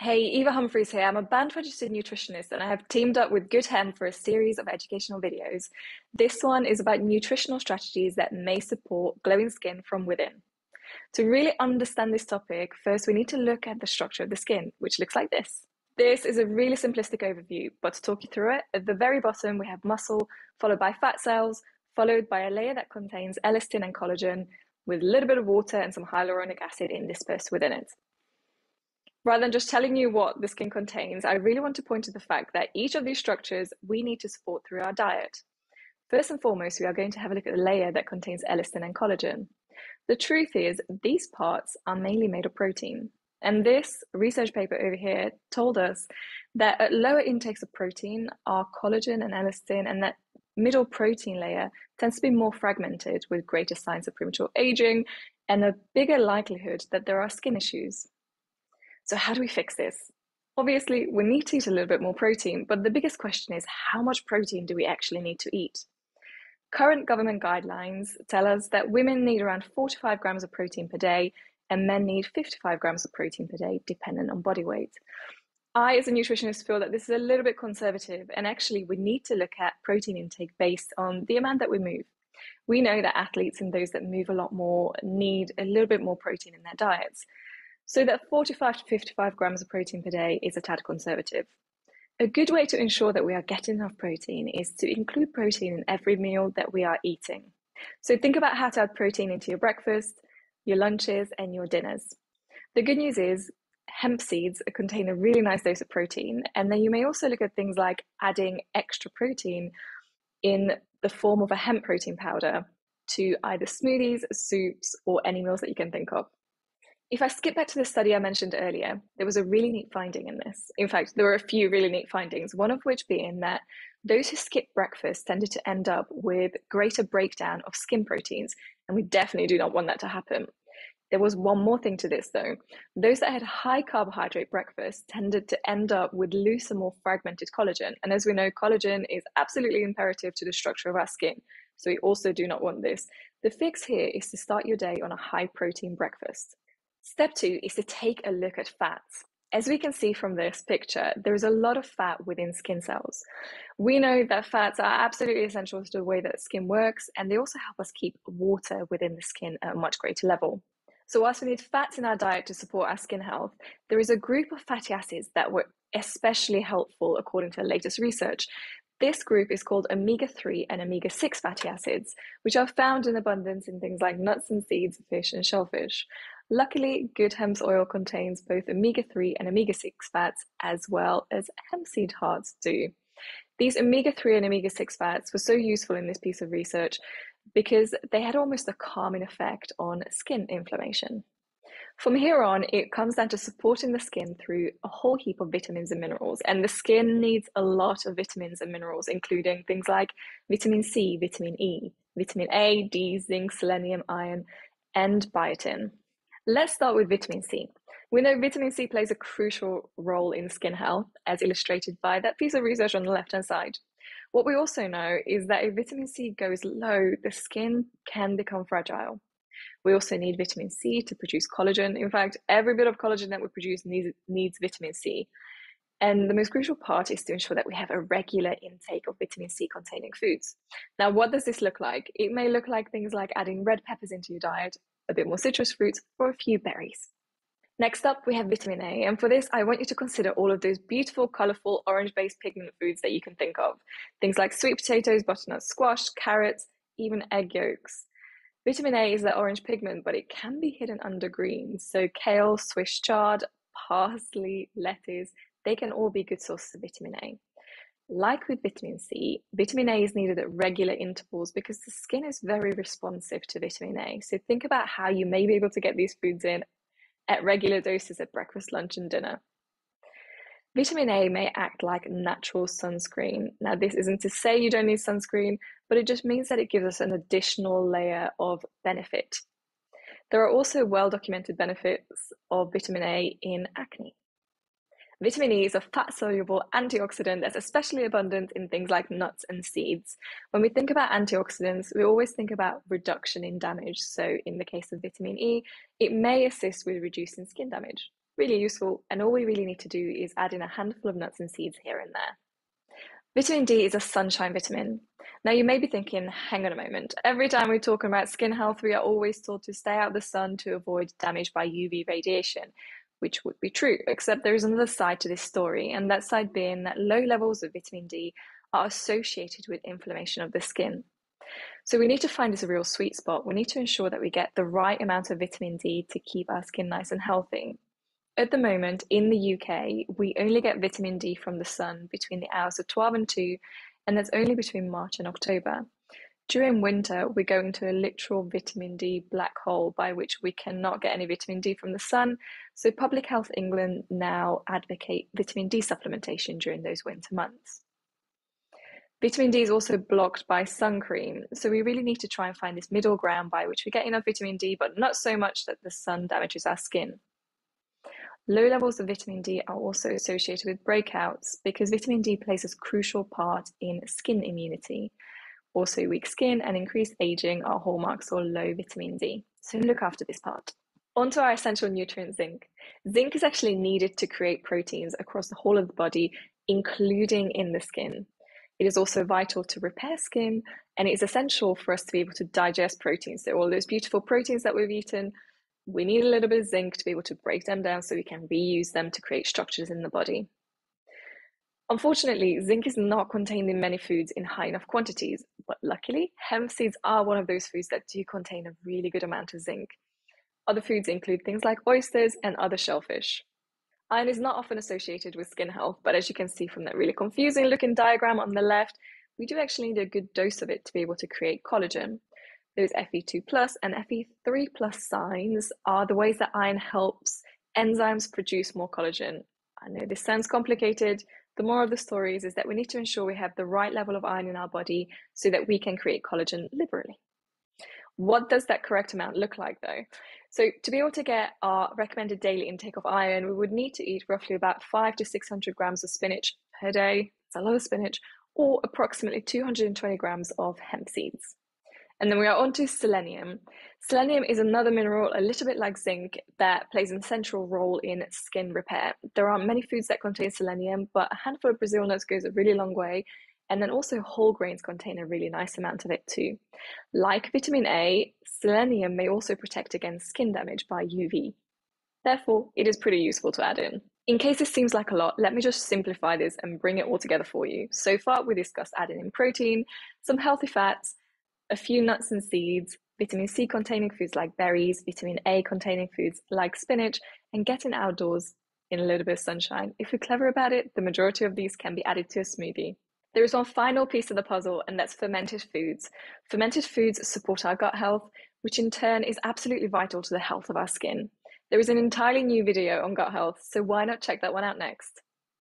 Hey, Eva Humphreys here. I'm a BANT Registered Nutritionist and I have teamed up with Good Hemp for a series of educational videos. This one is about nutritional strategies that may support glowing skin from within. To really understand this topic, first we need to look at the structure of the skin, which looks like this. This is a really simplistic overview, but to talk you through it, at the very bottom we have muscle, followed by fat cells, followed by a layer that contains elastin and collagen, with a little bit of water and some hyaluronic acid interspersed within it. Rather than just telling you what the skin contains, I really want to point to the fact that each of these structures we need to support through our diet. First and foremost, we are going to have a look at the layer that contains elastin and collagen. The truth is, these parts are mainly made of protein. And this research paper over here told us that at lower intakes of protein are collagen and elastin, and that middle protein layer tends to be more fragmented with greater signs of premature aging and a bigger likelihood that there are skin issues. So how do we fix this? Obviously, we need to eat a little bit more protein, but the biggest question is how much protein do we actually need to eat? Current government guidelines tell us that women need around 4 to 5 grams of protein per day and men need 55 grams of protein per day, dependent on body weight. I, as a nutritionist, feel that this is a little bit conservative, and actually we need to look at protein intake based on the amount that we move. We know that athletes and those that move a lot more need a little bit more protein in their diets. So that 45 to 55 grams of protein per day is a tad conservative. A good way to ensure that we are getting enough protein is to include protein in every meal that we are eating. So think about how to add protein into your breakfast, your lunches, and your dinners. The good news is hemp seeds contain a really nice dose of protein, and then you may also look at things like adding extra protein in the form of a hemp protein powder to either smoothies, soups, or any meals that you can think of. If I skip back to the study I mentioned earlier, there was a really neat finding in this. In fact, there were a few really neat findings, one of which being that those who skipped breakfast tended to end up with greater breakdown of skin proteins, and we definitely do not want that to happen. There was one more thing to this though. Those that had high carbohydrate breakfast tended to end up with looser, more fragmented collagen. And as we know, collagen is absolutely imperative to the structure of our skin. So we also do not want this. The fix here is to start your day on a high protein breakfast. Step 2 is to take a look at fats. As we can see from this picture, there is a lot of fat within skin cells. We know that fats are absolutely essential to the way that skin works, and they also help us keep water within the skin at a much greater level. So whilst we need fats in our diet to support our skin health, there is a group of fatty acids that were especially helpful according to the latest research. This group is called omega-3 and omega-6 fatty acids, which are found in abundance in things like nuts and seeds, fish and shellfish. Luckily, good hemp oil contains both omega-3 and omega-6 fats, as well as hemp seed hearts do. These omega-3 and omega-6 fats were so useful in this piece of research because they had almost a calming effect on skin inflammation. From here on, it comes down to supporting the skin through a whole heap of vitamins and minerals, and the skin needs a lot of vitamins and minerals, including things like vitamin C, vitamin E, vitamin A, D, zinc, selenium, iron, and biotin. Let's start with vitamin C. We know vitamin C plays a crucial role in skin health, as illustrated by that piece of research on the left-hand side. What we also know is that if vitamin C goes low, the skin can become fragile. We also need vitamin C to produce collagen. In fact, every bit of collagen that we produce needs vitamin C. And the most crucial part is to ensure that we have a regular intake of vitamin C containing foods. Now, what does this look like? It may look like things like adding red peppers into your diet, a bit more citrus fruits, or a few berries. Next up, we have vitamin A, and for this, I want you to consider all of those beautiful, colorful, orange-based pigment foods that you can think of. Things like sweet potatoes, butternut squash, carrots, even egg yolks. Vitamin A is that orange pigment, but it can be hidden under greens. So kale, Swiss chard, parsley, lettuce, they can all be good sources of vitamin A. Like with vitamin C, vitamin A is needed at regular intervals because the skin is very responsive to vitamin A. So think about how you may be able to get these foods in at regular doses at breakfast, lunch, and dinner. Vitamin A may act like natural sunscreen. Now, this isn't to say you don't need sunscreen, but it just means that it gives us an additional layer of benefit. There are also well-documented benefits of vitamin A in acne. Vitamin E is a fat-soluble antioxidant that's especially abundant in things like nuts and seeds. When we think about antioxidants, we always think about reduction in damage. So in the case of vitamin E, it may assist with reducing skin damage. Really useful, and all we really need to do is add in a handful of nuts and seeds here and there. Vitamin D is a sunshine vitamin. Now you may be thinking, hang on a moment, every time we're talking about skin health, we are always told to stay out of the sun to avoid damage by UV radiation, which would be true, except there is another side to this story, and that side being that low levels of vitamin D are associated with inflammation of the skin. So we need to find this a real sweet spot. We need to ensure that we get the right amount of vitamin D to keep our skin nice and healthy. At the moment, in the UK, we only get vitamin D from the sun between the hours of 12 and 2, and that's only between March and October. During winter, we go into a literal vitamin D black hole by which we cannot get any vitamin D from the sun. So Public Health England now advocate vitamin D supplementation during those winter months. Vitamin D is also blocked by sun cream, so we really need to try and find this middle ground by which we get enough vitamin D, but not so much that the sun damages our skin. Low levels of vitamin D are also associated with breakouts because vitamin D plays a crucial part in skin immunity. Also, weak skin and increased aging are hallmarks of low vitamin D, so look after this part. On to our essential nutrient, zinc. Zinc is actually needed to create proteins across the whole of the body, including in the skin. It is also vital to repair skin, and it is essential for us to be able to digest proteins. So all those beautiful proteins that we've eaten, we need a little bit of zinc to be able to break them down so we can reuse them to create structures in the body. Unfortunately, zinc is not contained in many foods in high enough quantities, but luckily, hemp seeds are one of those foods that do contain a really good amount of zinc. Other foods include things like oysters and other shellfish. Iron is not often associated with skin health, but as you can see from that really confusing looking diagram on the left, we do actually need a good dose of it to be able to create collagen. Those Fe2 plus and Fe3 plus signs are the ways that iron helps enzymes produce more collagen. I know this sounds complicated. The moral of the story is that we need to ensure we have the right level of iron in our body so that we can create collagen liberally. What does that correct amount look like though? So to be able to get our recommended daily intake of iron, we would need to eat roughly about 500 to 600 grams of spinach per day. It's a lot of spinach, or approximately 220 grams of hemp seeds. And then we are on to selenium. Selenium is another mineral, a little bit like zinc, that plays an essential role in skin repair. There aren't many foods that contain selenium, but a handful of Brazil nuts goes a really long way. And then also whole grains contain a really nice amount of it too. Like vitamin A, selenium may also protect against skin damage by UV. Therefore, it is pretty useful to add in. In case this seems like a lot, let me just simplify this and bring it all together for you. So far, we discussed adding in protein, some healthy fats, a few nuts and seeds, vitamin C containing foods like berries, vitamin A containing foods like spinach, and getting outdoors in a little bit of sunshine. If we're clever about it, the majority of these can be added to a smoothie. There is one final piece of the puzzle, and that's fermented foods. Fermented foods support our gut health, which in turn is absolutely vital to the health of our skin. There is an entirely new video on gut health, so why not check that one out next?